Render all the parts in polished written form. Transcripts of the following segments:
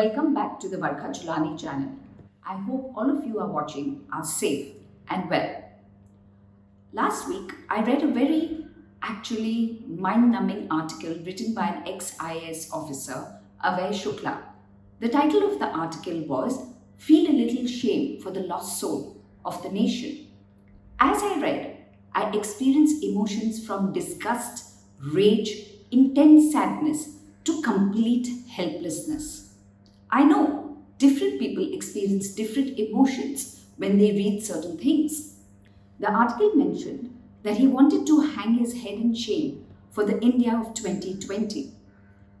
Welcome back to the Varkha Chulani channel. I hope all of you are watching are safe and well. Last week, I read a very mind-numbing article written by an ex-IAS officer, Abhay Shukla. The title of the article was "Feel a Little Shame for the Lost Soul of the Nation." As I read, I experienced emotions from disgust, rage, intense sadness to complete helplessness. I know different people experience different emotions when they read certain things. The article mentioned that he wanted to hang his head in shame for the India of 2020.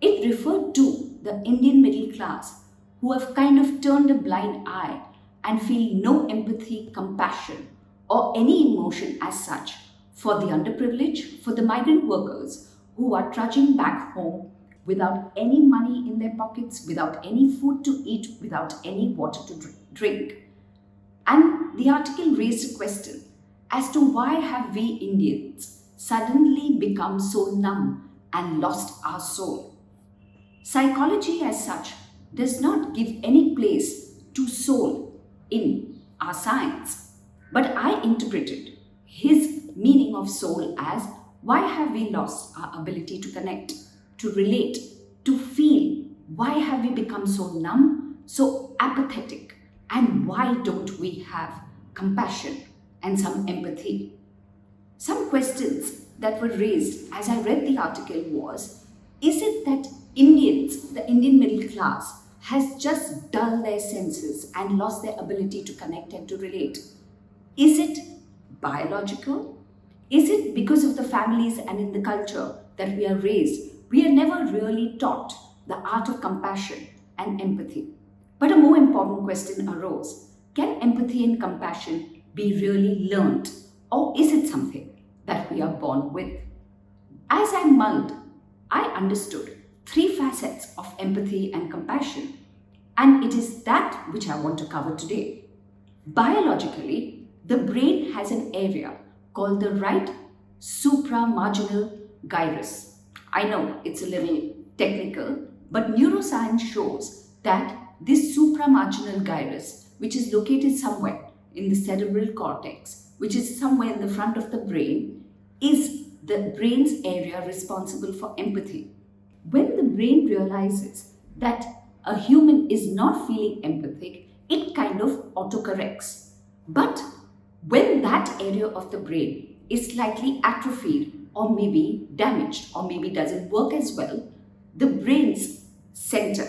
It referred to the Indian middle class who have kind of turned a blind eye and feel no empathy, compassion, or any emotion as such for the underprivileged, for the migrant workers who are trudging back home without any money in their pockets, without any food to eat, without any water to drink. And the article raised a question as to why have we Indians suddenly become so numb and lost our soul? Psychology as such does not give any place to soul in our science, but I interpreted his meaning of soul as why have we lost our ability to connect, to relate, to feel? Why have we become so numb, so apathetic? And why don't we have compassion and some empathy? Some questions that were raised as I read the article was, is it that Indians, the Indian middle class, has just dulled their senses and lost their ability to connect and to relate? Is it biological? Is it because of the families and in the culture that we are raised? We are never really taught the art of compassion and empathy. But a more important question arose. Can empathy and compassion be really learnt, or is it something that we are born with? As I mulled, I understood three facets of empathy and compassion, and it is that which I want to cover today. Biologically, the brain has an area called the right supramarginal gyrus. I know it's a little technical, but neuroscience shows that this supramarginal gyrus, which is located somewhere in the cerebral cortex, which is somewhere in the front of the brain, is the brain's area responsible for empathy. When the brain realizes that a human is not feeling empathic, it kind of autocorrects. But when that area of the brain is slightly atrophied or maybe damaged or maybe doesn't work as well, the brain's center,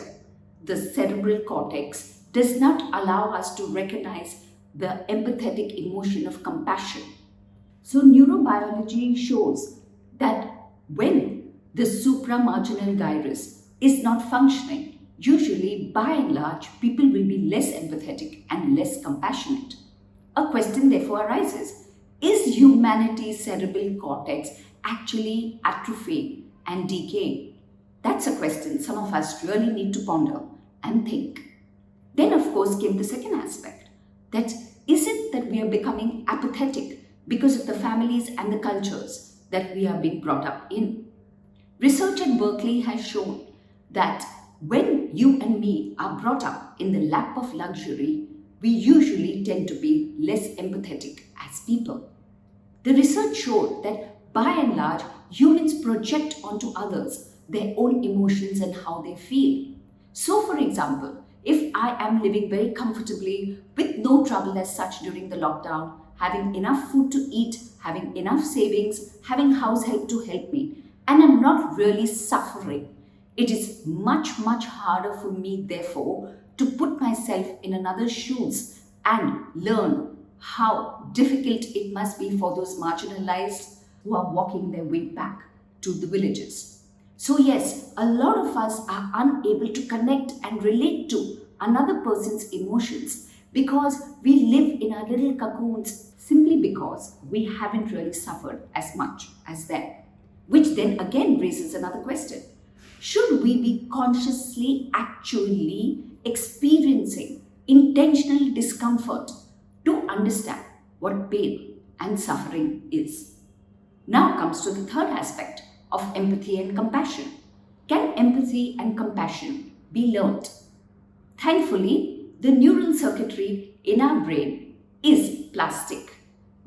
the cerebral cortex, does not allow us to recognize the empathetic emotion of compassion. So neurobiology shows that when the supramarginal gyrus is not functioning, usually by and large, people will be less empathetic and less compassionate. A question therefore arises, is humanity's cerebral cortex actually atrophying and decaying? That's a question some of us really need to ponder and think. Then of course came the second aspect, that is it that we are becoming apathetic because of the families and the cultures that we are being brought up in? Research at Berkeley has shown that when you and me are brought up in the lap of luxury, we usually tend to be less empathetic as people. The research showed that by and large, humans project onto others their own emotions and how they feel. So for example, if I am living very comfortably with no trouble as such during the lockdown, having enough food to eat, having enough savings, having house help to help me, and I'm not really suffering, it is much harder for me therefore to put myself in another's shoes and learn how difficult it must be for those marginalized who are walking their way back to the villages. So yes, a lot of us are unable to connect and relate to another person's emotions because we live in our little cocoons simply because we haven't really suffered as much as them. Which then again raises another question. Should we be consciously actually experiencing intentional discomfort to understand what pain and suffering is? Now comes to the third aspect of empathy and compassion. Can empathy and compassion be learnt? Thankfully, the neural circuitry in our brain is plastic.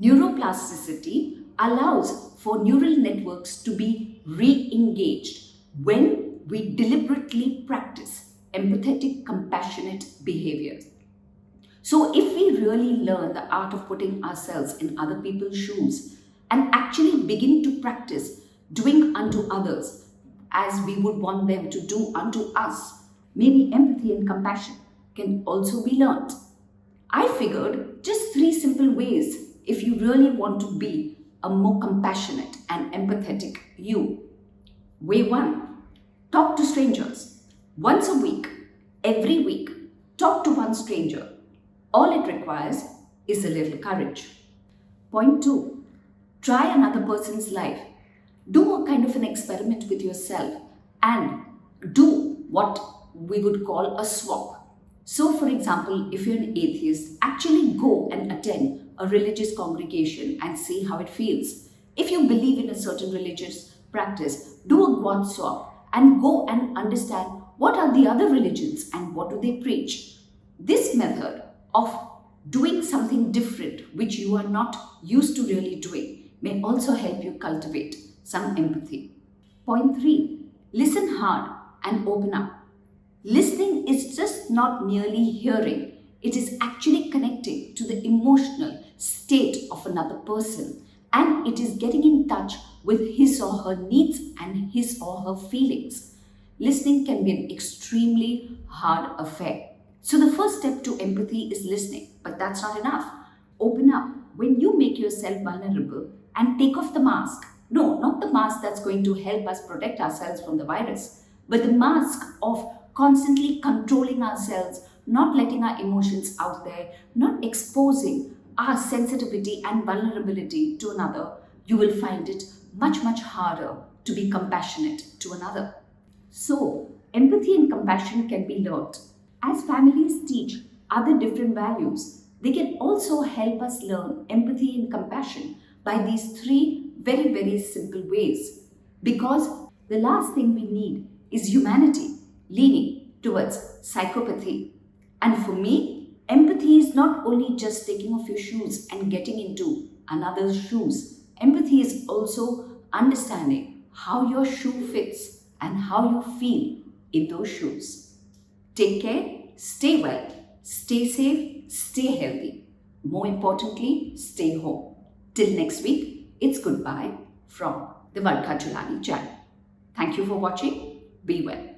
Neuroplasticity allows for neural networks to be re-engaged when we deliberately practice empathetic, compassionate behaviors. So, if we really learn the art of putting ourselves in other people's shoes and actually begin to practice doing unto others as we would want them to do unto us, maybe empathy and compassion can also be learnt. I figured just 3 simple ways if you really want to be a more compassionate and empathetic you. Way 1: talk to strangers. Once a week, every week, talk to one stranger. All it requires is a little courage. Point 2: try another person's life. Do a kind of an experiment with yourself and do what we would call a swap. So, for example, if you're an atheist, actually go and attend a religious congregation and see how it feels. If you believe in a certain religious practice, do a God swap and go and understand what are the other religions and what do they preach. This method of doing something different which you are not used to really doing may also help you cultivate some empathy. Point 3: listen hard and open up. Listening is just not merely hearing, it is actually connecting to the emotional state of another person, and it is getting in touch with his or her needs and his or her feelings. Listening can be an extremely hard affair. So, the first step to empathy is listening, but that's not enough. Open up. When you make yourself vulnerable and take off the mask, no, not the mask that's going to help us protect ourselves from the virus, but the mask of constantly controlling ourselves, not letting our emotions out there, not exposing our sensitivity and vulnerability to another, you will find it much, much harder to be compassionate to another. So, empathy and compassion can be learnt. As families teach other different values, they can also help us learn empathy and compassion by these 3 very, very simple ways. Because the last thing we need is humanity leaning towards psychopathy. And for me, empathy is not only just taking off your shoes and getting into another's shoes. Empathy is also understanding how your shoe fits and how you feel in those shoes. Take care, stay well, stay safe, stay healthy. More importantly, stay home. Till next week, it's goodbye from the Varka Chulani channel. Thank you for watching. Be well.